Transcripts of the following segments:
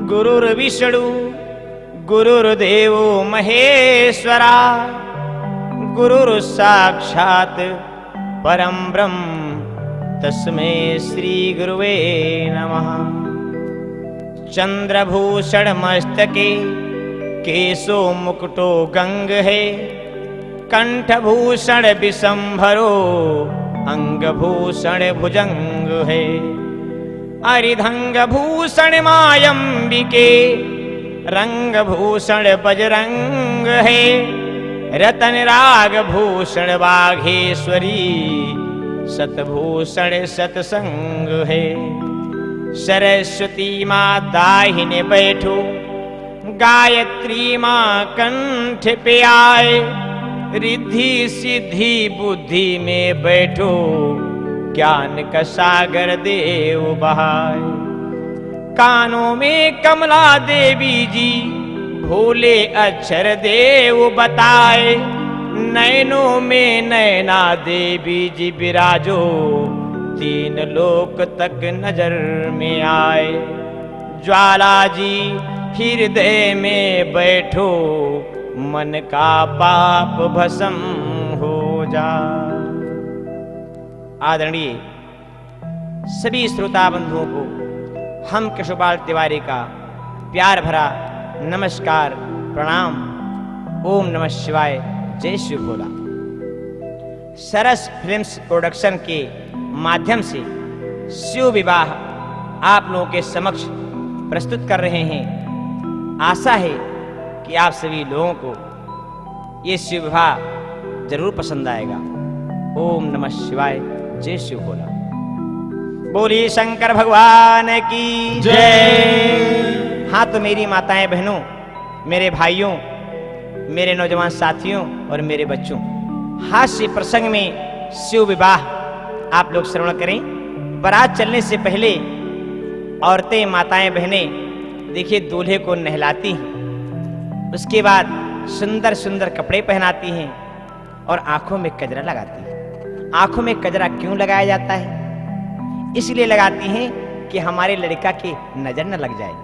गुरुर्विष्णु गुरुर्देवो महेश्वरा गुरुर्साक्षात् परम ब्रह्म तस्मै श्री गुरुवे नमः। चंद्रभूषण मस्तके केशो मुकुटो गंग है, कंठभूषण विशंभरो अंगभूषण भुजंग है। अरिधंग भूषण मायंबिके रंगभूषण बजरंग है। रतन राग भूषण बाघेश्वरी सतभूषण सतसंग है। सरस्वती माँ दाहिने बैठो, गायत्री माँ कंठ पे आए। रिद्धि सिद्धि बुद्धि में बैठो, ज्ञान का सागर देव बहाए। कानों में कमला देवी जी भोले अक्षर देव बताए। नैनों में नैना देवी जी विराजो, तीन लोक तक नजर में आए। ज्वाला जी हृदय में बैठो, मन का पाप भस्म हो जा। आदरणीय सभी श्रोता बंधुओं को हम कृष्णपाल तिवारी का प्यार भरा नमस्कार प्रणाम। ओम नमः शिवाय, जय शिव भोला। सरस फिल्म्स प्रोडक्शन के माध्यम से शिव विवाह आप लोगों के समक्ष प्रस्तुत कर रहे हैं। आशा है कि आप सभी लोगों को ये शिव विवाह जरूर पसंद आएगा। ओम नमः शिवाय, जय शिव भोला। बोलिए शंकर भगवान की जय। हाँ तो मेरी माताएं बहनों, मेरे भाइयों, मेरे नौजवान साथियों और मेरे बच्चों, हास्य प्रसंग में शिव विवाह आप लोग श्रवण करें। बारात चलने से पहले औरतें माताएं बहनें देखिए दूल्हे को नहलाती हैं, उसके बाद सुंदर सुंदर कपड़े पहनाती हैं और आंखों में कजरा लगाती हैं। आंखों में कजरा क्यों लगाया जाता है? इसलिए लगाती हैं कि हमारे लड़का की नजर न लग जाए।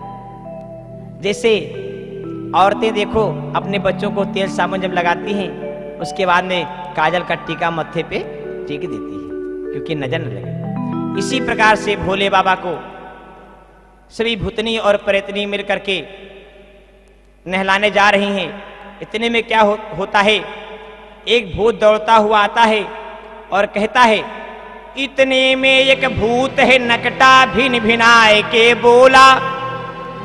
जैसे औरतें देखो अपने बच्चों को तेल साबुन जब लगाती हैं, उसके बाद में काजल का टीका मत्थे पे टीक देती है क्योंकि नजर न लगे। इसी प्रकार से भोले बाबा को सभी भूतनी और प्रेतनी मिल करके नहलाने जा रही हैं। इतने में क्या होता है, एक भूत दौड़ता हुआ आता है और कहता है, इतने में एक भूत है नकटा भिन भिनाए के बोला,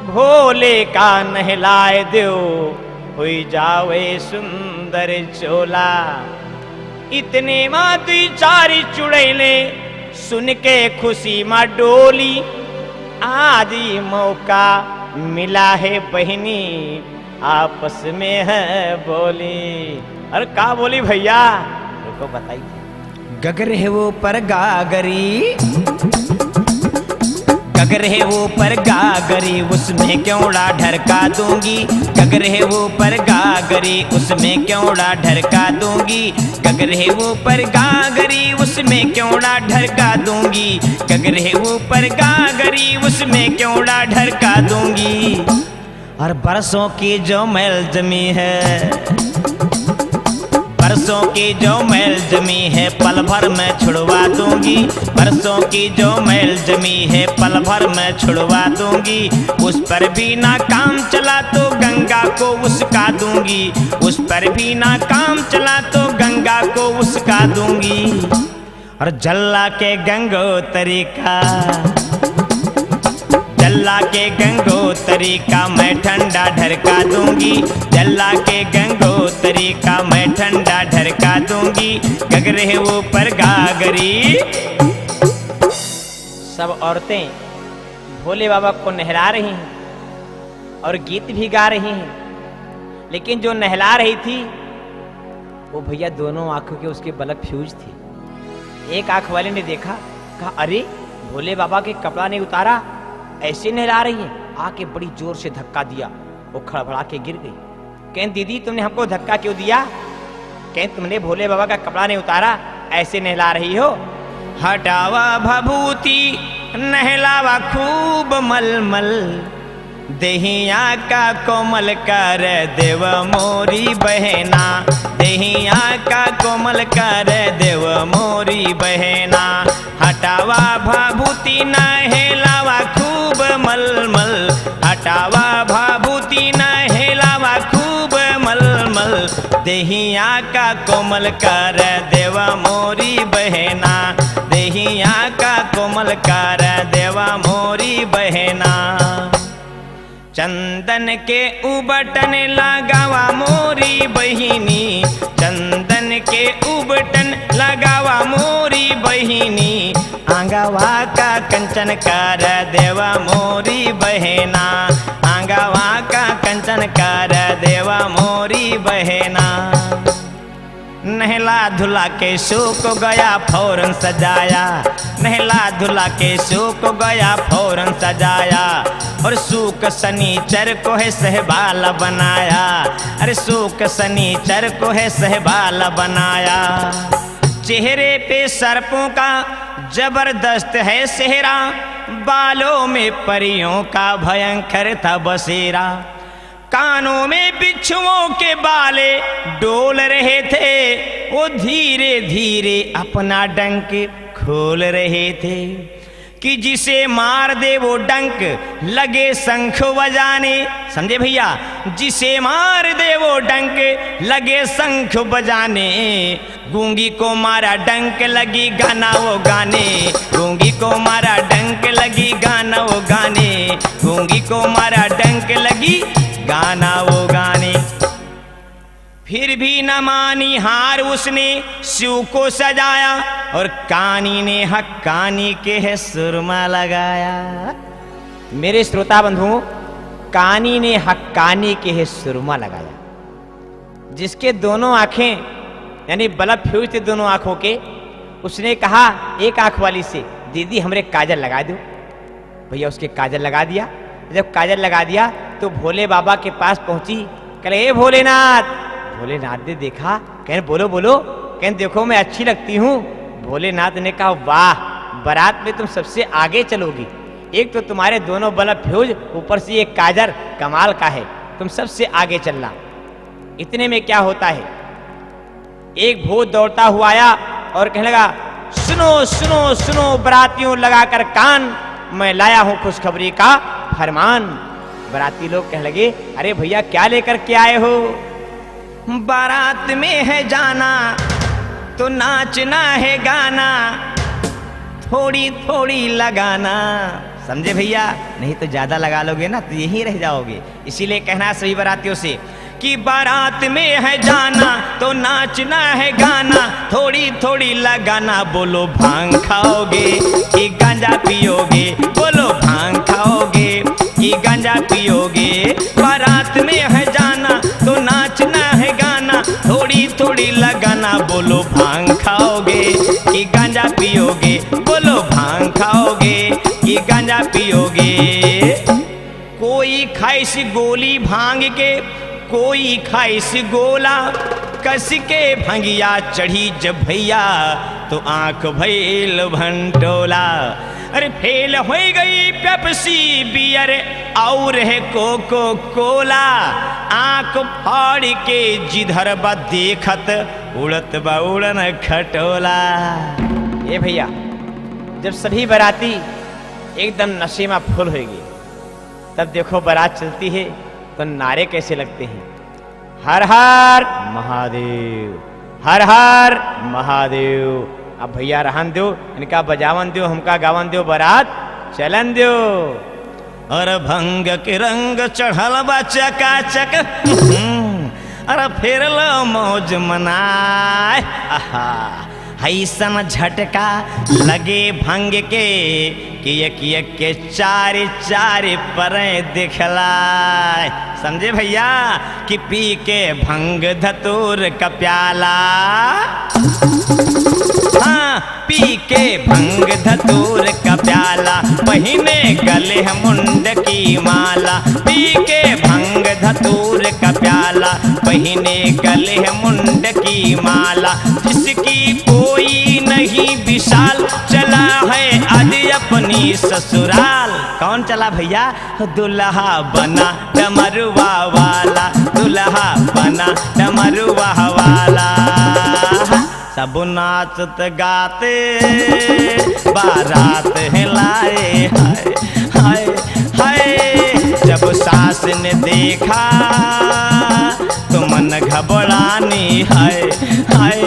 भोले का नहलाए दो हुई जावे सुंदर चोला। इतने माँ दुई चारी चुड़ैले सुन के खुशी माँ डोली। आज ये मौका मिला है बहनी आपस में है बोली। अरे का बोली भैया, देखो बताइए। गगर है वो पर गागरी, गगर है वो पर गागरी, उसमें क्योंड़ा ढरका दूंगी। गगर है वो पर गागरी, उसमें क्योंड़ा ढरका दूंगी। गगर है वो पर गागरी, उसमें क्योंड़ा ढरका दूंगी। गगर है वो पर गागरी, उसमें क्योंड़ा ढरका दूंगी। और बरसों की जो मैल जमी है, बरसों की जो मैल जमी है पल भर में छुड़वा दूंगी। बरसों की जो मैल जमी है पल भर में छुड़वा दूंगी। उस पर भी ना काम चला तो गंगा को उसका दूंगी। उस पर भी ना काम चला तो गंगा को उसका दूंगी। और जल्ला के गंगोत्री का, जल्ला के गंगोत्री का मैं ठंडा ढरका दूंगी। जल्ला के गंगोत्री का मैं ठंडा ढरका दूंगी। गगर है वो पर गागरी। सब औरतें भोले बाबा को नहला रही हैं और गीत भी गा रही हैं, लेकिन जो नहला रही थी वो भैया दोनों आंखों के उसके बल्ब फ्यूज थे। एक आंख वाले ने देखा, कहा अरे भोले बाबा के कपड़ा नहीं उतारा, ऐसे नहला रही है। आके बड़ी जोर से धक्का दिया, वो खड़बड़ा के गिर गई। कहें दीदी तुमने हमको धक्का क्यों दिया? कहें तुमने भोले बाबा का कपड़ा नहीं उतारा, ऐसे नहला रही हो। हटावा भभूति नहलावा खूब मलमल, देहिया का कोमल कर देव मोरी बहना, देहिया का कोमल कर देव मोरी बहना। हटावा भाभूति नहेलावा खूब मलमल, हटावा भाभूति नहेलावा खूब मलमल। देहिया का कोमल कर देव मोरी बहना, देहिया का कोमल कर देव मोरी बहना। चंदन के उबटन लगावा मोरी बहिनी, चंदन के उबटन लगावा मोरी बहिनी। आंगवा का कंचन कर देवा मोरी बहना, आंगवा का कंचन कर देवा मोरी बहना। नहला धुला के सूख गया फौरन सजाया, नहला धुला के सूख गया फौरन सजाया। और सूख शनिचर को है सहबाला बनाया, अरे सूख शनिचर को है सहबाला बनाया। चेहरे पे सर्पों का जबरदस्त है सेहरा, बालों में परियों का भयंकर था बसेरा। कानों में बिच्छुओं के बाले डोल रहे थे, वो धीरे धीरे अपना डंक खोल रहे थे। कि जिसे मार दे वो डंक लगे शंख बजाने, समझे भैया, जिसे मार दे वो डंक लगे शंख बजाने। गूंगी को मारा डंक लगी गाना वो गाने, गूंगी को मारा डंक लगी गाना वो गाने, गूंगी को मारा डंक लगी गाना वो गाने। फिर भी न मानी हार उसने शिव को सजाया, और कानी ने हक्कानी के है सुरमा लगाया। मेरे श्रोता बंधुओं, कानी ने हक्कानी के है सुरमा लगाया। जिसके दोनों आंखें यानी बल्ब फ्यूज थे दोनों आंखों के, उसने कहा एक आंख वाली से, दीदी हमरे काजल लगा दो। भैया उसके काजल लगा दिया। जब काजल लगा दिया तो भोले बाबा के पास पहुंची, कहे हे भोलेनाथ। भोलेनाथ ने देखा, कहने बोलो बोलो, कहने देखो मैं अच्छी लगती हूँ। भोलेनाथ ने कहा वाह, बारात में तुम सबसे आगे चलोगी, एक तो तुम्हारे दोनों बल्ब फ्यूज, ऊपर से एक काजल कमाल का है, तुम सबसे आगे चलना। इतने में क्या होता है, एक भूत दौड़ता हुआ आया और कहने लगा सुनो सुनो सुनो बारातियों लगाकर कान, मैं लाया हूं खुशखबरी का फरमान। बाराती लोग कहने लगे अरे भैया क्या लेकर के आए हो। बारात में है जाना तो नाचना है गाना, थोड़ी थोड़ी लगाना, समझे भैया, नहीं तो ज्यादा लगा लोगे ना तो यहीं रह जाओगे। इसीलिए कहना सभी बारातियों से कि बारात में है जाना तो नाचना है गाना, थोड़ी थोड़ी लगाना। बोलो भांग खाओगे कि गांजा पियोगे, बोलो भांग खाओगे कि गांजा पियोगे। बारात में है जाना तो नाचना है गाना, थोड़ी थोड़ी लगाना। बोलो भांग खाओगे कि गांजा पियोगे, बोलो भांग खाओगे कि गांजा पियोगे। कोई खाए सी गोली भांग के, कोई खाए सी गोला, कस के भंगिया चढ़ी जब भैया तो आंख भैल भंटोला। अरे फेल हो गई पेप्सी बियर और है कोको कोला, आंख फाड़ के जिधर बा देखत उड़त बा उड़न खटोला। ये भैया जब सभी बाराती एकदम नशे में फुल होगी, तब देखो बारात चलती है तो नारे कैसे लगते हैं, हर हर महादेव, हर हर महादेव। अब भैया रहन दो, इनका बजावन दो, हमका गावन दो, बारात चलन दो। और भंग के रंग चढ़ल बा चकाचक, अरे फिर लो मौज मनाए। हैसन झटका लगे भंग के कि एक के चारे चारे परे दिखलाए, समझे भैया, कि पी के भंग धतूर का प्याला। हाँ, पी के भंग धतूर का प्याला, पहिने गले मुंड की माला। पी के भंग धतूर का प्याला, पहिने गले मुंड की माला। जिसकी कोई नहीं विशाल, चला है अदिया अपनी ससुराल। कौन चला भैया? दुल्हा बना डमरुआ वाला, दुल्हा बना डमरुआ वाला। सब नाचत गाते बारात हिलाए, हाय हाय हाय। जब सास ने देखा तो मन घबरानी, हाय हाय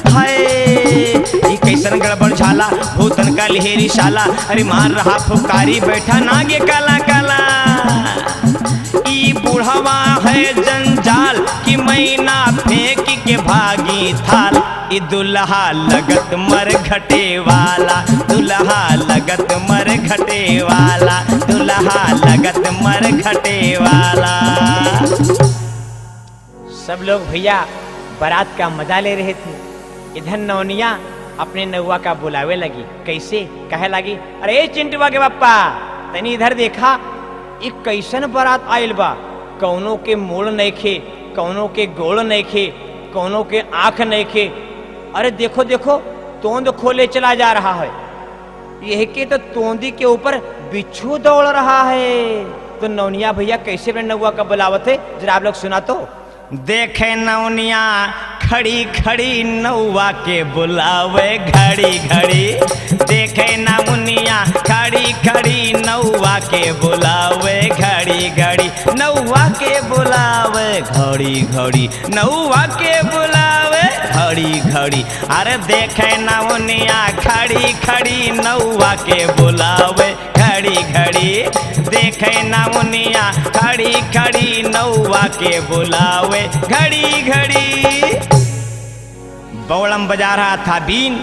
हाय। ये कैसन गड़बड़ झाला, भूतन का लहेरी शाला, अरे मार रहा फुकारी बैठा नागे काला काला। ई बुढ़वा है जंजाल कि मैना फेंक के भागी थाल। ई दुल्हा लगत मर घटे वाला, दुल्हा लगत मर घटे वाला, दुल्हा लगत मर घटे वाला। सब लोग भैया बारात का मजा ले रहे थे। इधर नौनिया अपने नौवा का बुलावे लगी। कैसे? कहे लगी, अरे चिंटुआ के पप्पा तनी इधर देखा, एक कैसन बारात आयल बा। कौनों के मोड़ नइखे, कौनों के गोड़ नइखे, कौनों के आंख नइखे। अरे देखो देखो, तोंद खोले चला जा रहा है। यह के तो तोंदी के ऊपर बिच्छू दौड़ रहा है। तो नौनिया भैया कैसे अपने नौवा का बुलावत है, जरा आप लोग सुना तो। देखे नौनिया खड़ी खड़ी नौवा के बुलावे घड़ी घड़ी। देखे नौनिया खड़ी खड़ी नौवा के बुलावे घड़ी घड़ी, नौवा के बुलावे घड़ी घड़ी, नौवा के बुलावे घड़ी घड़ी। अरे देखे नौनिया खड़ी खड़ी नौवा के बुलावे घड़ी घड़ी। देखे नौनिया खड़ी खड़ी नौवा के बुलावे घड़ी घड़ी। बौड़म बजा रहा था बीन,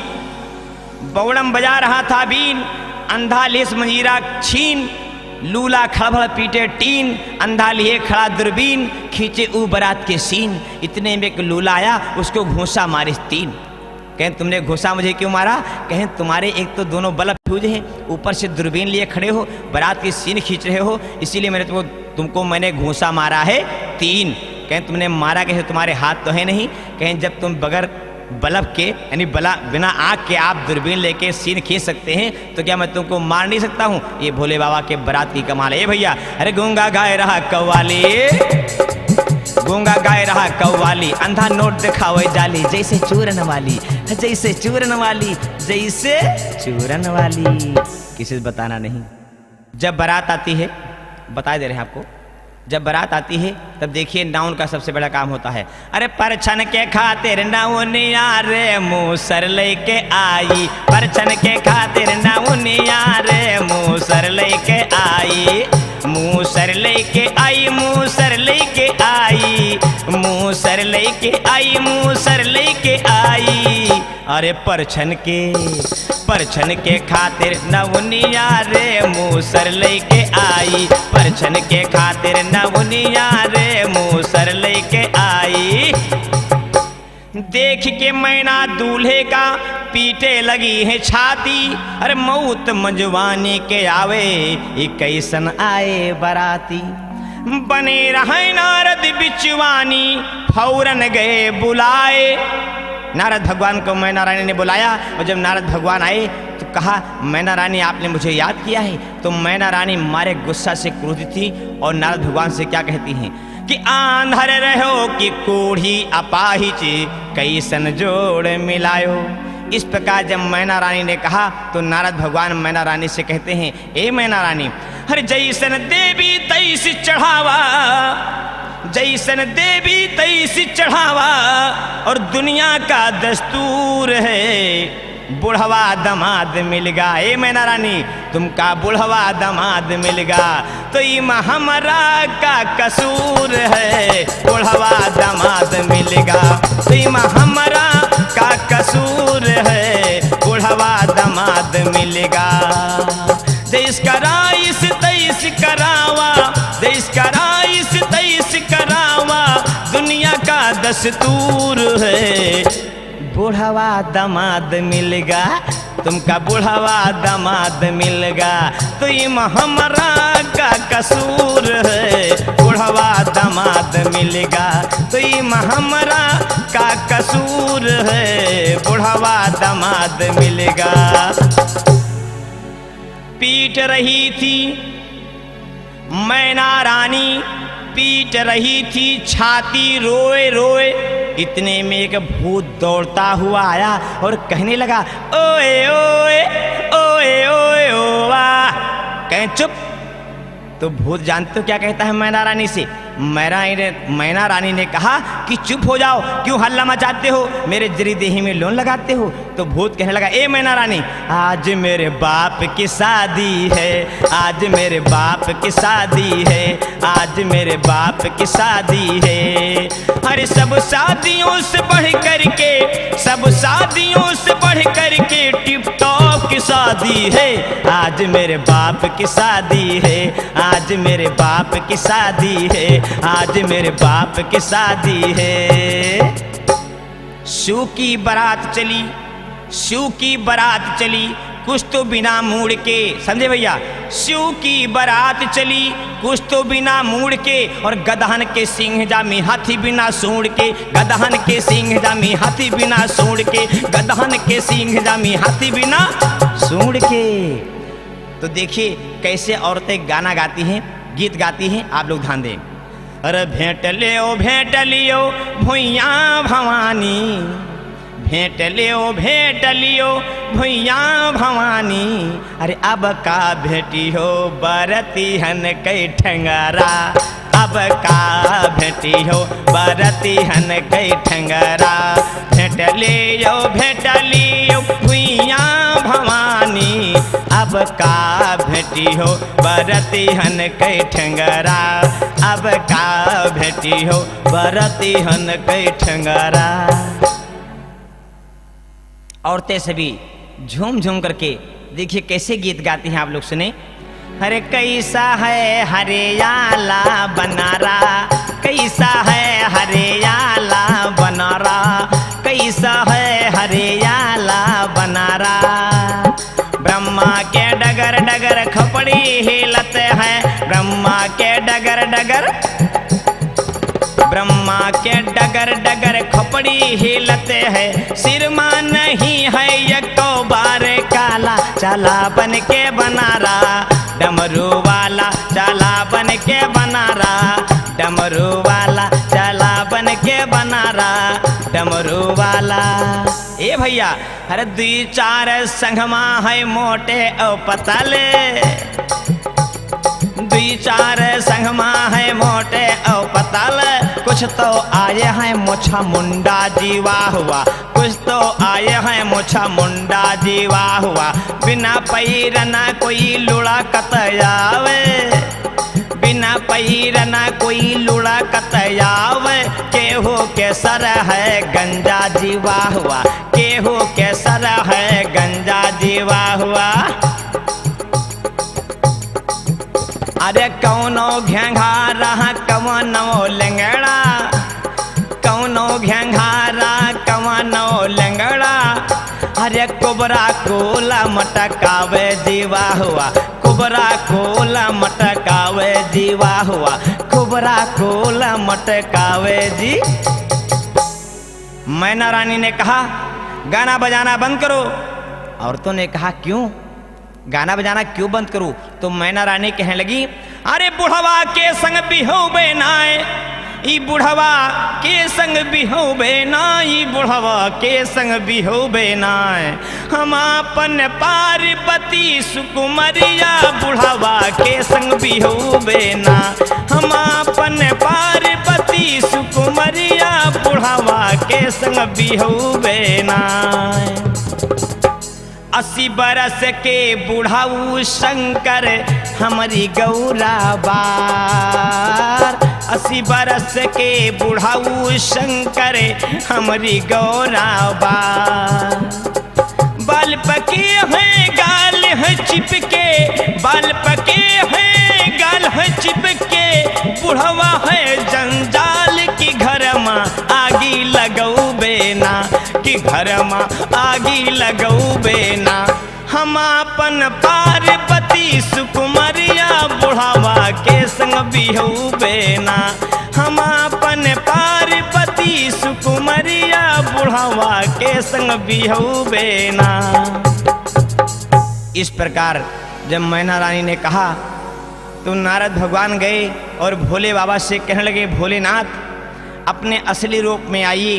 बौड़म बजा रहा था बीन। अंधा लेस मंजीरा छीन, लूला खड़बड़ पीटे टीन। अंधा लिए खड़ा दूरबीन, खींचे ऊ बारात के सीन। इतने में एक लूला आया, उसको घूंसा मारे 3। कहें तुमने घूंसा मुझे क्यों मारा? कहें तुम्हारे एक तो दोनों बल्ब फ्यूज हैं, ऊपर से दूरबीन लिए खड़े हो, बारात की सीन खींच रहे हो, इसीलिए मैंने तुमको मैंने घूंसा मारा है 3। कहें तुमने मारा कैसे? तुम्हारे हाथ तो है नहीं। कहें जब तुम बगैर बल्ब के यानी बिना आँख के आप दूरबीन लेके सीन खींच सकते हैं, तो क्या मैं तुमको मार नहीं सकता हूँ? ये भोले बाबा के बारात की कमाल है भैया। अरे गूंगा गाय रहा कव्वाली, गूंगा गाय रहा कव्वाली। अंधा नोट दिखावे जाली, जैसे चूरन वाली, जैसे चूरन वाली, जैसे चूरन वाली। किसी से बताना नहीं। जब बारात आती है, बता दे रहे हैं आपको, जब बारात आती है तब देखिए नाउन का सबसे बड़ा काम होता है। अरे परछन के खातिर नाउनिया रे मूसर लेके आई, परछन के खातिर नाउनिया रे मूसर लेके आई। मूसर लेके आई, मूसर लेके आई, मूसर लेके आई, मूसर लेके आई। अरे परछन के खातिर नवनिया रे मूसर लेके आई, परछन के खातिर नवनिया रे मूसर लेके आई। देख के मैना दूल्हे का पीटे लगी है छाती। अरे मौत मंजवानी के आवे, ये कैसन आए बराती। बने रहे नारद बिचवानी, फौरन गए बुलाए। नारद भगवान को मैना रानी ने बुलाया, और जब नारद भगवान आए तो कहा, मैना रानी आपने मुझे याद किया है? तो मैना रानी मारे गुस्सा से क्रोधित थी और नारद भगवान से क्या कहती हैं कि आंधर रहो कि कोढ़ी अपाहिज, कैसन जोड़ मिलायो। इस प्रकार जब मैना रानी ने कहा तो नारद भगवान मैना रानी से कहते हैं, ए मैना रानी, हर जैसन देवी तैसी चढ़ावा, जैसन देवी तैसी चढ़ावा, और दुनिया का दस्तूर है बुढ़वा दमाद मिलगा। ए मैना रानी, तुमका बुढ़वा दमाद मिलगा, तो ये हमरा का कसूर है, बुढ़वा दमाद मिलगा, तो ये हमरा का कसूर है, बुढ़वा दमाद मिलगा। जैस कराइस तैस करावा, जैस कराइस तैस करावा, दुनिया का दस्तूर है, बुढ़वा दमाद मिलगा, तुमका बुढ़वा दमाद मिलगा, तो ये हमरा का कसूर है, बुढ़वा दमाद मिलगा, तो ये हमरा का कसूर है, बुढ़वा दमाद मिलगा। पीट रही थी, मैना रानी पीट रही थी छाती रोए रोए। इतने में एक भूत दौड़ता हुआ आया और कहने लगा, ओए ओए ओए ओए ओवा। कहें चुप। तो भूत जानते हो क्या कहता है मैना रानी से? मैना रानी ने कहा कि चुप हो जाओ, क्यों हल्ला मचाते हो, मेरे जरी देही में लोन लगाते हो। तो भूत कहने लगा, ए मैना रानी, आज मेरे बाप की शादी है, आज मेरे बाप की शादी है, आज मेरे बाप की शादी है। अरे सब शादियों से बढ़ करके, सब शादियों से बढ़ करके टिप टॉप की शादी है, आज मेरे बाप की शादी है, आज मेरे बाप की शादी है, आज मेरे बाप की शादी है। शिव की बारात चली, शिव की बारात चली, कुछ तो बिना मूड के, समझे भैया, शिव की बारात चली कुछ तो बिना मूड के, और गदहन के सिंह जामी हाथी बिना सूंड के, गदहन के सिंह जामी हाथी बिना सूंड के, गदहन के सिंह जामी हाथी बिना सूंड के। तो देखिए कैसे औरतें गाना गाती हैं, गीत गाती हैं, आप लोग ध्यान दें। अरे भेंट लियो भुइया भवानी, भेंट लियो भुइया भवानी। अरे अब का भेटी हो बरती हन कई ठंगरा, अब का भेटी हो बरती हन कई ठंगरा। भेंट लियो भुइया भवानी, अब का भेटी हो बरती हन कई ठंगरा, अब का भेटी हो बरती हन कई ठंगरा। औरतें सभी झूम झूम करके देखिए कैसे गीत गाती हैं, आप लोग सुने। अरे कैसा है हरियाला बनारा, कैसा है हरियाला बनारा, कैसा है हरियाला बनारा। ब्रह्मा के डगर डगर खपड़ी हिलत है, ब्रह्मा के डगर डगर, ब्रह्मा के डगर डगर खपड़ी हिलते है। सिरमा नहीं है यको बार काला, चला बन के बनारा, डमरू वाला चला बन के बनारा, डमरू वाला चला बन के बनारा, डमरू वाला। ए भैया, अरे 2-4 संगमा है मोटे और पतले, 2-4 संगमा है मोटे और पतल, कुछ तो आए हैं मुछा मुंडा जीवा हुआ, कुछ तो आए हैं मुछा मुंडा जीवा हुआ। बिना पैरना कोई लुड़ा कतयावे, बिना पैरना कोई लुड़ा कतयावे। केहू के सर है गंजा जीवा हुआ, केहू के सर है गंजा जीवा हुआ। अरे कौनो घेंघारा कवनो लंगड़ा, कौनो घेंघारा कवनो लंगड़ा। अरे कुबरा कोला मटकावे जीवा हुआ, कुबरा कोला मटकावे जीवा हुआ, कुबरा कोला मटकावे जी। मैना रानी ने कहा गाना बजाना बंद करो। औरतों ने कहा क्यों, गाना बजाना क्यों बंद करूं? तो मैना रानी कहने लगी, अरे बुढ़वा के संग बिहोबे नाय, ई बुढ़वा के संग बिहोबे नाय, बुढ़वा के संग बिहोबे नाय। हम अपन पार्वती सुकुमरिया, बुढ़वा के संग बिहोबे ना, हम अपन पार्वती सुकुमरिया, बुढ़वा के संग बिहोबे नाय। 80 बरस के बुढ़ाऊ शंकर हमारी गौरा बार, 80 बरस के बुढ़ाऊ शंकर हमारी गौरा बार। बाल पके हैं गाल है चिपके, बाल पके हैं गाल है चिपके, बुढ़वा है जंजाल की घर में आगी लगऊ बेना, कि घर में आगी लगऊ बेना। हम अपन पार्वती सुकुमरिया, बुढ़ावा के संग बिहू बेना, हम अपन पार्वती सुकुमरिया, बुढ़ावा के संग बिहू बेना। इस प्रकार जब मैना रानी ने कहा तो नारद भगवान गए और भोले बाबा से कहने लगे, भोलेनाथ अपने असली रूप में आइए,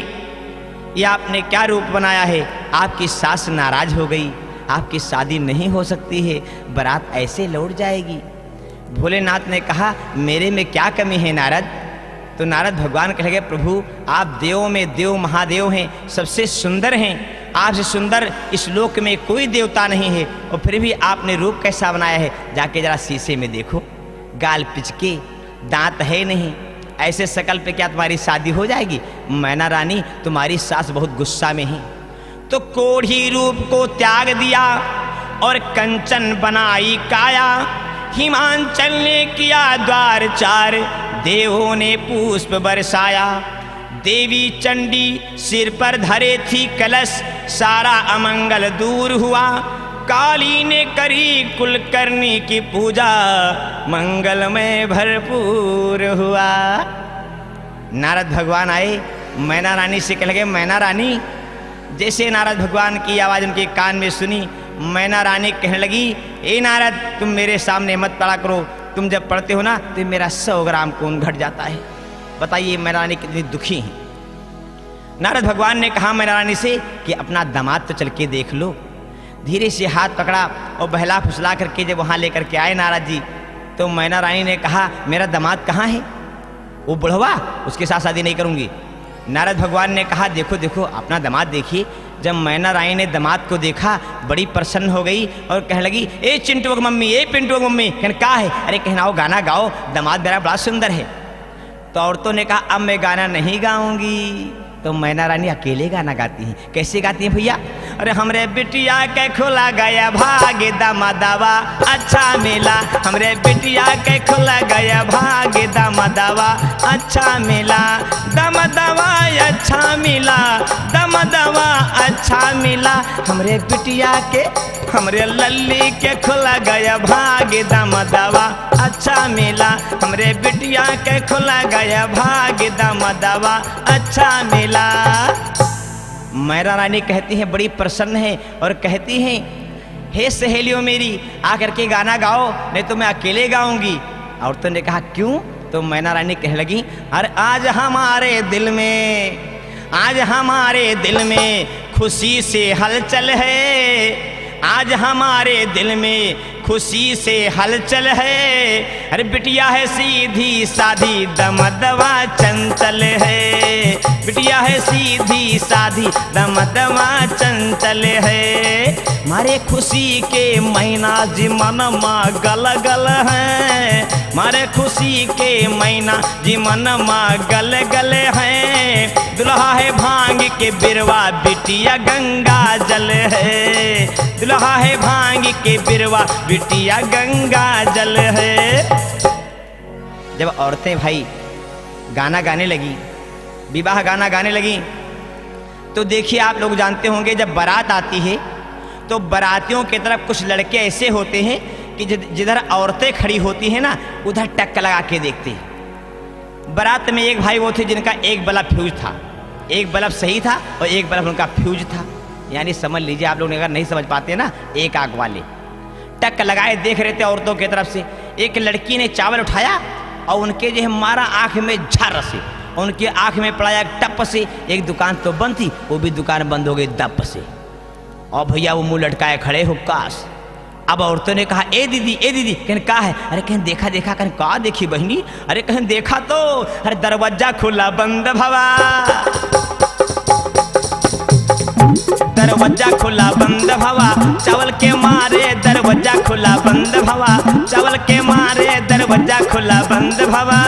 ये आपने क्या रूप बनाया है? आपकी सास नाराज हो गई, आपकी शादी नहीं हो सकती है, बारात ऐसे लौट जाएगी। भोलेनाथ ने कहा, मेरे में क्या कमी है नारद? तो नारद भगवान कह लगे, प्रभु आप देवों में देव महादेव हैं, सबसे सुंदर हैं, आपसे सुंदर इस लोक में कोई देवता नहीं है, और फिर भी आपने रूप कैसा बनाया है? जाके जरा शीशे में देखो, गाल पिचके, दांत है नहीं, ऐसे शकल पे क्या तुम्हारी शादी हो जाएगी? मैना रानी तुम्हारी सास बहुत गुस्सा में है। तो कोढ़ी रूप को त्याग दिया और कंचन बनाई काया, हिमांचल ने किया द्वार चार, देवों ने पुष्प बरसाया। देवी चंडी सिर पर धरे थी कलश, सारा अमंगल दूर हुआ। काली ने करी कुलकर्णी की पूजा, मंगलमय भरपूर हुआ। नारद भगवान आए, मैना रानी से कह लगे, मैना रानी। जैसे नारद भगवान की आवाज़ उनके कान में सुनी, मैना रानी कहने लगी, ए नारद तुम मेरे सामने मत पड़ा करो, तुम जब पढ़ते हो ना तो मेरा 100 ग्राम खून घट जाता है। बताइए मैना रानी कितनी दुखी हैं। नारद भगवान ने कहा मैना रानी से कि अपना दामाद तो चल के देख लो। धीरे से हाथ पकड़ा और बहला फुसला करके जब वहाँ लेकर के आए नारद जी, तो मैना रानी ने कहा, मेरा दामाद कहाँ है? वो बुढ़वा, उसके साथ शादी नहीं करूँगी। नारद भगवान ने कहा, देखो देखो अपना दामाद देखिए। जब मैना रानी ने दामाद को देखा बड़ी प्रसन्न हो गई और कहने लगी, ए चिंटू की मम्मी, ए पिंटू की मम्मी। कहने कहा है? अरे कहना आओ गाना गाओ, दामाद मेरा बड़ा सुंदर है। तो औरतों ने कहा, अब मैं गाना नहीं गाऊंगी। तो मैना रानी अकेले गाना गाती हैं। कैसे गाती हैं भैया? अरे हमरे बिटिया के खुला गया भाग्य दामादावा अच्छा मिला, हमरे बिटिया के खुला गया भाग्य दामादावा अच्छा मिला, दामादावा अच्छा मिला, दामादावा अच्छा मिला, हमरे बिटिया के, हमरे लल्ली के खुला गया भाग्य दामादावा अच्छा मिला, हमरे बिटिया के खुला गया भाग्य दामादावा अच्छा मिला। मैना रानी कहती हैं, बड़ी प्रसन्न है और कहती हैं, हे सहेलियों मेरी आकर के गाना गाओ, नहीं तो मैं अकेले गाऊंगी। औरतों ने कहा क्यों? तो मैना रानी कहने लगी, अरे आज हमारे दिल में, आज हमारे दिल में खुशी से हलचल है, आज हमारे दिल में खुशी से हलचल है। अरे बिटिया है सीधी साधी दमदवा चंचल है, बिटिया है सीधी साधी दमदवा चंचल है, मारे खुशी के महीना जी मनमा गल गल है, मारे खुशी के महीना जी मनमा गल गल है, दुल्हा है भांग के बिरवा बिटिया गंगा जल है, दुल्हा है भांग के बिरवा बिटिया गंगा जल है। जब औरतें भाई गाना गाने लगी, विवाह गाना गाने लगी, तो देखिए आप लोग जानते होंगे जब बारात आती है तो बारातियों की तरफ कुछ लड़के ऐसे होते हैं कि जिधर औरतें खड़ी होती हैं ना उधर टक्क लगा के देखते हैं। बारात में एक भाई वो थे जिनका एक बल्ब फ्यूज था, एक बल्ब सही था और एक बल्ब उनका फ्यूज था, यानी समझ लीजिए आप लोग अगर नहीं समझ पाते ना, एक आग वाले टक लगाए देख रहे थे औरतों की तरफ से। एक लड़की ने चावल उठाया और उनके जो है मारा आँख में झार से, उनकी आँख में पड़ा एक टप से। एक दुकान तो बंद थी, वो भी दुकान बंद हो गई दप से। और भैया वो मुंह लटकाए खड़े हो काश। अब औरतों ने कहा, ए दीदी, ए दीदी। कहने कहा है? अरे कहीं देखा देखा, कहीं कहा देखी बहनी? अरे कहीं देखा तो, अरे दरवाजा खुला बंद भवा, दरवाजा खुला बंद भवा, चावल के मारे दरवाजा खुला बंद भवा, चावल के मारे दरवाजा खुला बंद भवा।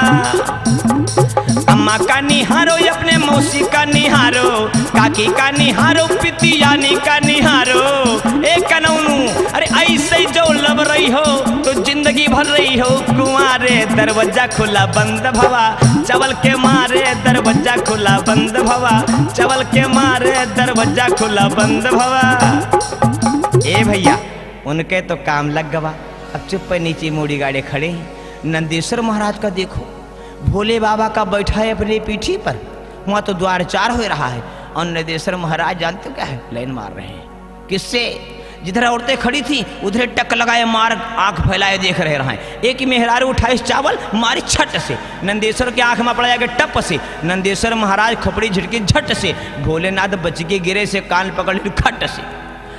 अम्मा का निहारो, अपने मौसी का निहारो, काकी का निहारो, पितियानी का निहारो, एक कनौनू। अरे ऐसे जो लब रही हो तो जिंदगी भर रही हो कुंवारे, दरवाजा खुला बंद भवा, चावल के मारे दरवाजा खुला बंद भवा, चावल के मारे दरवाजा खुला बंद भवा। ए भैया उनके तो काम लग गवा। अब चुप पर नीचे मोड़ी गाड़े खड़े हैं। नंदीश्वर महाराज का देखो, भोले बाबा का बैठा है अपनी पीठी पर, वहाँ तो द्वार चार हो रहा है और नंदीश्वर महाराज जानते हो क्या है? लाइन मार रहे हैं। किससे? जिधर औरतें खड़ी थी उधर टक लगाए मार आंख फैलाए देख रहे हैं। एक ही मेहरारू उठाए चावल मारी छट से, नंदेश्वर के आंख में पड़ा जाके टप से, नंदेश्वर महाराज खोपड़ी झटकी झट से, भोलेनाथ बच के गिरे से कान पकड़ खट से।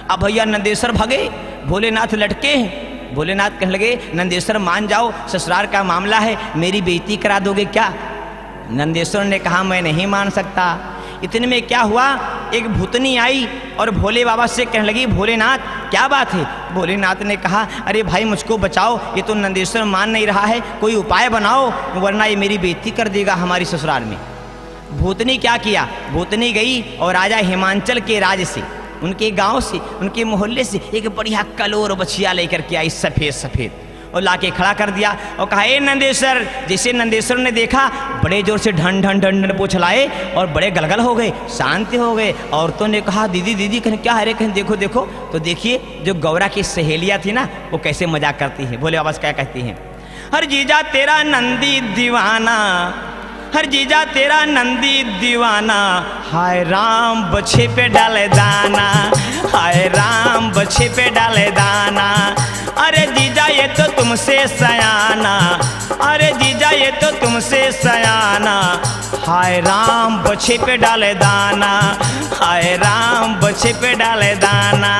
अब भैया नंदेश्वर भागे, भोलेनाथ लटके हैं। भोलेनाथ कहने लगे नंदेश्वर मान जाओ, ससुराल का मामला है, मेरी बेइज्जती करा दोगे क्या? नंदेश्वर ने कहा मैं नहीं मान सकता। इतने में क्या हुआ, एक भूतनी आई और भोले बाबा से कहने लगी भोलेनाथ क्या बात है? भोलेनाथ ने कहा अरे भाई मुझको बचाओ, ये तो नंदेश्वर मान नहीं रहा है, कोई उपाय बनाओ वरना ये मेरी बेइज्जती कर देगा हमारी ससुराल में। भूतनी क्या किया, भूतनी गई और राजा हिमांचल के राज से, उनके गांव से, उनके मोहल्ले से एक बढ़िया कलोर बछिया लेकर के आई सफ़ेद सफ़ेद, और लाके खड़ा कर दिया और कहा ए नंदेश्वर। जैसे नंदेश्वर ने देखा बड़े जोर से ढन ढन ढन ढन पोछ लाए और बड़े गलगल हो गए, शांति हो गए। औरतों ने कहा दीदी दीदी कहीं क्या है रे, कहीं देखो देखो। तो देखिए जो गौरा की सहेलियाँ थी ना वो कैसे मजाक करती हैं। भोले बाबा क्या कहती हैं, हर जीजा तेरा नंदी दीवाना, हर जीजा तेरा नंदी दीवाना, हाय राम बछे पे डाले दाना, हाय राम बछे पे डाले दाना। अरे जीजा ये तो तुमसे सयाना, अरे जीजा ये तो तुमसे सयाना, हाय राम बछे पे डाले दाना, हाय राम बछे पे डाले दाना,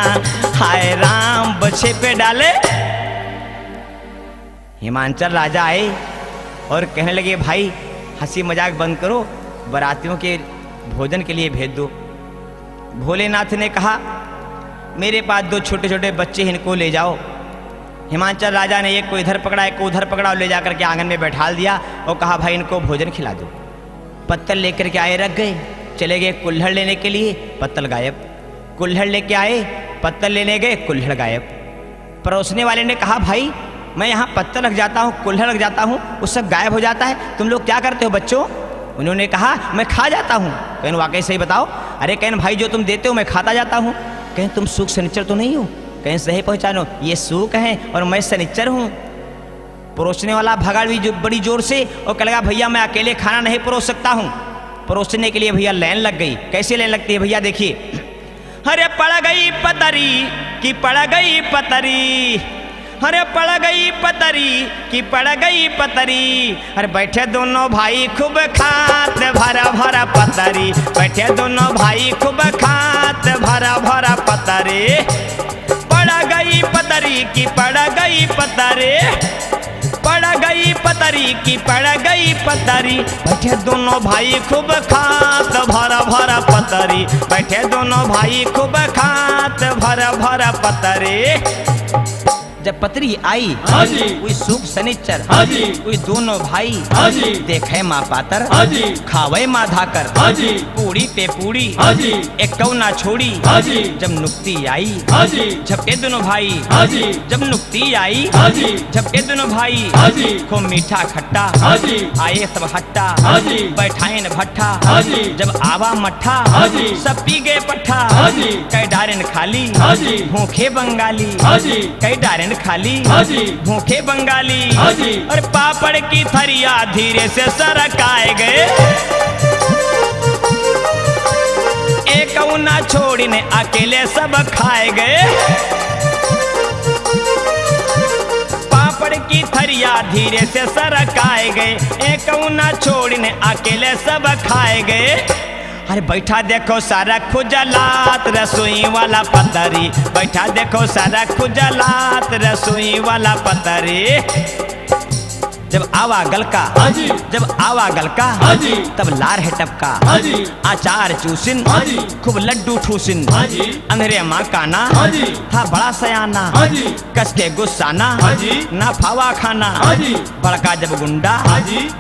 हाय राम बछे पे डाले। हिमांचल राजा आए और कहने लगे भाई हंसी मजाक बंद करो, बारातियों के भोजन के लिए भेज दो। भोलेनाथ ने कहा मेरे पास दो छोटे छोटे बच्चे हैं, इनको ले जाओ। हिमांचल राजा ने एक को इधर पकड़ा एक को उधर पकड़ा और ले जाकर के आंगन में बैठा दिया और कहा भाई इनको भोजन खिला दो। पत्तल लेकर के आए, रख गए, चले गए कुल्हड़ लेने के लिए, पत्तल गायब। कुल्हड़ लेके आए, पत्तल लेने गए, कुल्हड़ गायब। परोसने वाले ने कहा भाई मैं यहाँ पत्तल रख जाता हूँ, कुल्हड़ रख जाता हूँ, वो सब गायब हो जाता है, तुम लोग क्या करते हो बच्चों? उन्होंने कहा मैं खा जाता हूँ। कहें वाकई सही बताओ? अरे कहें भाई जो तुम देते हो मैं खाता जाता हूँ। कहें तुम सूख शनिचर तो नहीं हो? कहीं सही पहचानो, ये सूख है और मैं शनिचर हूँ। परोसने वाला भगा भी जो बड़ी जोर से और कह लगा भैया मैं अकेले खाना नहीं परोस सकता हूँ। परोसने के लिए भैया लाइन लग गई। कैसे लाइन लगती है भैया देखिए, अरे पड़ गई पतरी कि पड़ गई पतरी, अरे पड़ गई पतरी कि पड़ गई पतरी। अरे बैठे दोनों भाई खूब खात भरा भरा पतरी, बैठे दोनों भाई खूब खात भरा भरा पतरी। पड़ गई पतरी की पड़ गई पतरी, पड़ गई पतरी की पड़ गई पतरी। बैठे दोनों भाई खूब खात भरा भरा पतरी, बैठे दोनों भाई खूब खात भरा भरा पतरी। जब पतरी आई कोई सूख शनिचर, कोई दोनों भाई देखे माँ पातर, खावे माँ धाकर, पूड़ी पे पूड़ी एक कौना छोड़ी। जब नुक्ती आई झपके दोनों भाई, जब नुक्ती आई झपके दोनों भाई। खूब मीठा खट्टा आए सब हट्टा, बैठाए न भट्ठा, जब आवा मट्ठा सब पी गए पट्ठा। कई डारेन खाली भूखे बंगाली, कई डारेन खाली भूखे बंगाली। और पापड़ की थरिया धीरे से सरक आए गए, एक उना छोड़ने अकेले सब खाए गए। पापड़ की थरिया धीरे से सरक आए गए, एक उना छोड़ने अकेले सब खाए गए। अरे बैठा देखो सारा खुजलात रसोई वाला पतरी, बैठा देखो सारा खुजलात रसोई वाला पतरी। जब आवा गलका जब आवा गलका तब लार है टपका, आचार चूसिन खूब लड्डू ठूसिन। अंधेरे माँ काना था बड़ा सयाना, कस के गुस्साना ना फावा खाना। भड़का जब गुंडा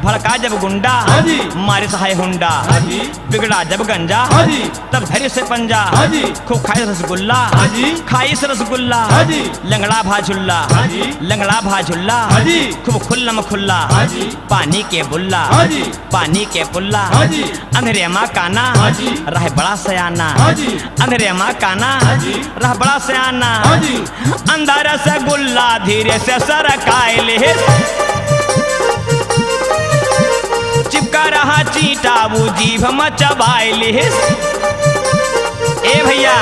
भड़का जब गुंडा, मारे सहाय हुंडा। बिगड़ा जब गंजा तब धैर्य से पंजा, खूब खाई रसगुल्ला खाई से रसगुल्ला। लंगड़ा भाझुल्ला लंगड़ा भाझुल्ला, खूब खुल्लम खुल्ला। पानी के बुल्ला पानी के पुल्ला। अंधेरे माँ काना रह बड़ा सयाना, अंधेरे माँ काना रह बड़ा सयाना। अंदर से गुल्ला धीरे से सरकाए ले, चिपका रहा चींटा वो जीभ मचबाए ले। ए भैया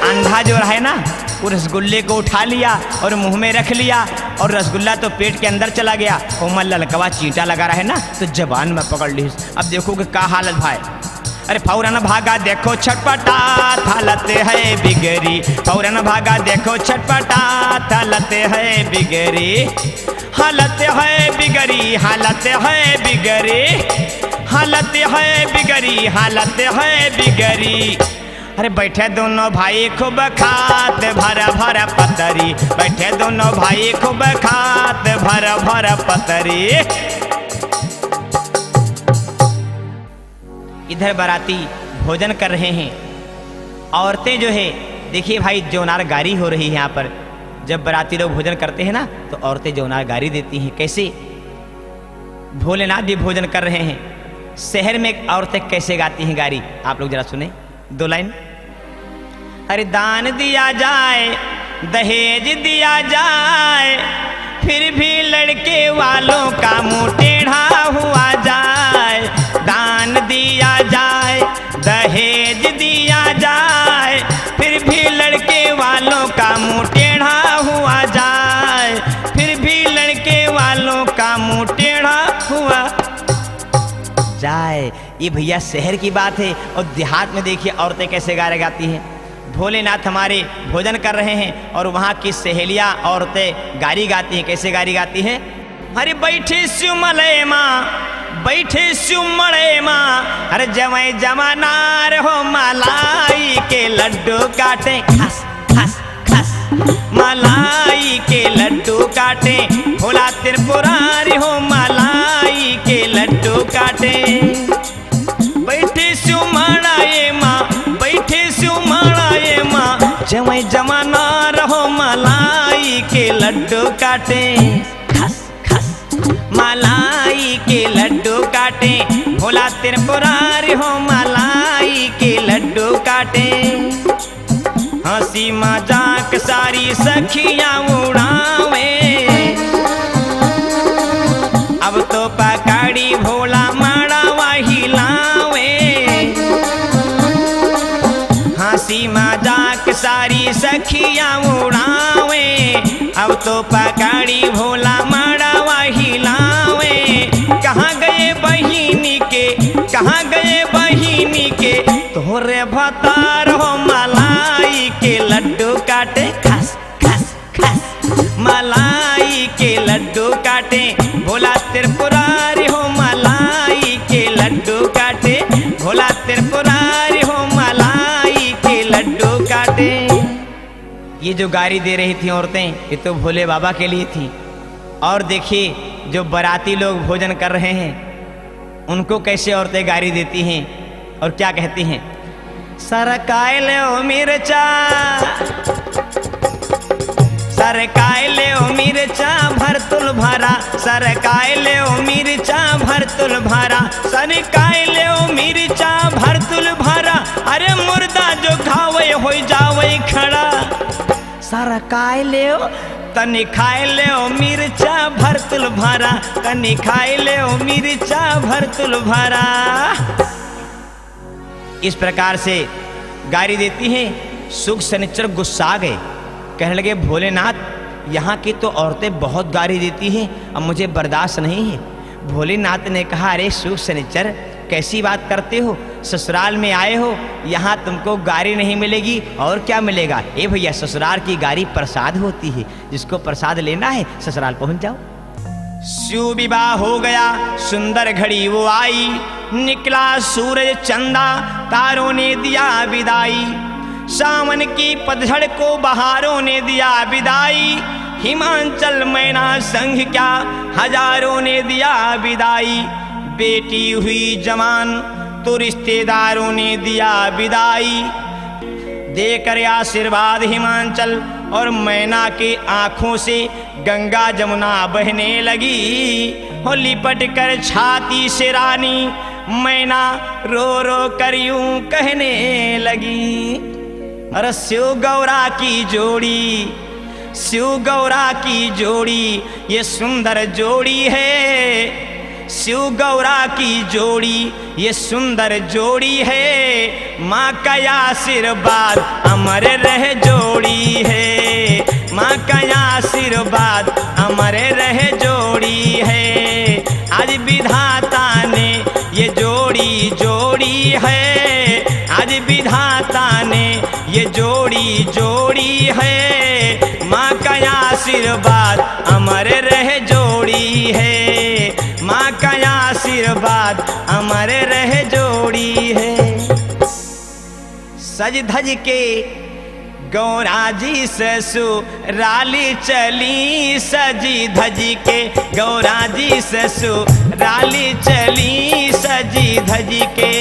अंधा जो है ना वो रसगुल्ले को उठा लिया और मुंह में रख लिया, और रसगुल्ला तो पेट के अंदर चला गया। कोमल ललकवा चींटा लगा रहा है ना, तो जबान में पकड़ ली। अब देखो कि क्या हालत भाई। अरे फौरन भागा देखो छटपटात, हालत है बिगड़ी। फौरन भागा देखो छटपटात, हालत है बिगड़ी। हालत है बिगड़ी, हालत है बिगड़ी, हालत है बिगड़ी, हालत है बिगड़ी। अरे बैठे दोनों भाई खूब खात भर भर पतरी, बैठे दोनों भाई खूब खात भर भर पतरी। इधर बाराती भोजन कर रहे हैं, औरतें जो है देखिए भाई जोनार गारी हो रही है। यहाँ पर जब बाराती लोग भोजन करते हैं ना, तो औरतें जोनार गारी देती हैं। कैसे? भोलेनाथ भी भोजन कर रहे हैं, शहर में औरतें कैसे गाती हैं गारी, आप लोग जरा सुने 2 लाइन। अरे दान दिया जाए, दहेज दिया जाए, फिर भी लड़के वालों का मुंह टेढ़ा हुआ जाए। दान दिया जाए, दहेज दिया जाए, फिर भी लड़के वालों का मुंह टेढ़ा हुआ जाए, फिर भी लड़के वालों का मुंह टेढ़ा हुआ जाए। ये भैया शहर की बात है, और देहात में देखिए औरतें कैसे गाने गाती हैं। भोलेनाथ हमारे भोजन कर रहे हैं और वहाँ की सहेलियाँ औरतें गारी गाती हैं। कैसे गारी गाती हैं? अरे बैठे सुमले माँ, बैठे सुमले माँ, अरे जवाई जमानार हो मलाई के लड्डू काटे खस खस खस, मलाई के लड्डू काटे। भोला त्रिपुरारी हो मलाई के लड्डू काटे। बैठे सुमड़ाए माँ, बैठे सुमड़ाए माँ, जवाई जमाना रहो मलाई के लड्डू काटे खस खस, मलाई के लड्डू काटे। भोला त्रिपुरारी हो मलाई के लड्डू काटे। हंसी मजाक सारी सखियां उड़ावे, अब तो पकड़ी भोला मड़वा हिलावे। हंसी मजाक सारी सखियां उड़ावे, अब तो पकड़ी भोला मड़वा हिलावे। कहाँ गए बहिनी के, कहाँ गए बहिनी के, तोरे भतार हो मलाई के लड्डू काटे खस खस खस, मलाई के लड्डू काटे। भोला त्रिपुरारी हो मलाई के लड्डू काटे। भोला त्रिपुरारी हो मलाई के लड्डू काटे। ये जो गारी दे रही थी औरतें, ये तो भोले बाबा के लिए थी। और देखिए जो बाराती लोग भोजन कर रहे हैं, उनको कैसे औरतें गारी देती हैं और क्या कहती हैं? सरकाए ले ओ मिर्चा, सरकाए ले ओ मिर्चा भरतुल भरा, सरकाए ले ओ मिर्चा भरतुल भरा, सरकाए ले ओ मिर्चा भरतुल भरा। अरे मुर्दा जो घावे हो जावे खड़ा, सरकाए ले ओ तनी खाए ले ओ मिर्चा भरतुल भरा, तनी खाए ले ओ मिर्चा भरतुल भरा। इस प्रकार से गारी देती हैं। सुख शनिचर गुस्सा गए, कहने लगे भोलेनाथ यहाँ की तो औरतें बहुत गारी देती हैं, अब मुझे बर्दाश्त नहीं है। भोलेनाथ ने कहा अरे सुख शनिचर कैसी बात करते हो, ससुराल में आए हो, यहाँ तुमको गारी नहीं मिलेगी और क्या मिलेगा। ए भैया ससुराल की गारी प्रसाद होती है, जिसको प्रसाद लेना है ससुराल पहुँच जाओ। शिव विवाह हो गया, सुंदर घड़ी वो आई, निकला सूरज चंदा, तारों ने दिया विदाई। सावन की पतझड़ को बहारों ने दिया विदाई, हिमाचल मैना संघ क्या हजारों ने दिया विदाई। बेटी हुई जवान तो रिश्तेदारों ने दिया विदाई, देकर आशीर्वाद हिमाचल और मैना के आंखों से गंगा जमुना बहने लगी। हो लिपट कर छाती से रानी मैना रो रो कर यूं कहने लगी, अरे शिव गौरा की जोड़ी, शिव गौरा की जोड़ी ये सुंदर जोड़ी है, शिव गौरा की जोड़ी, ये सुंदर जोड़ी है। माँ का आशीर्वाद अमर रह जोड़ी है, माँ का आशीर्वाद अमर रह जोड़ी है। आज विधाता ने ये जोड़ी जोड़ी है, आज विधाता ने ये जोड़ी जोड़ी है। माँ का आशीर्वाद अमर रह जोड़ी है, माँ का आशीर्वाद अमर रह जोड़ी है। सज धज के गौरा जी ससुराली चली, सजी धजी के गौरा जी ससुराली चली, सजी धजी के।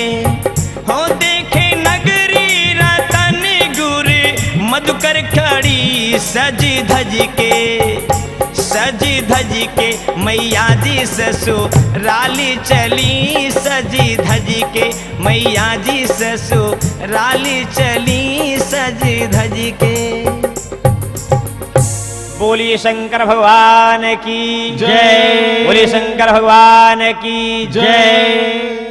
हो देखे नगरी रतन गुर मधुकर खड़ी, सजी धजी के सजी धजी के मैया जी ससुराली चली, सजी धजी के मैया जी ससुराली चली, सजी धजी के। बोलिए शंकर भगवान की जय। बोलिए शंकर भगवान की जय।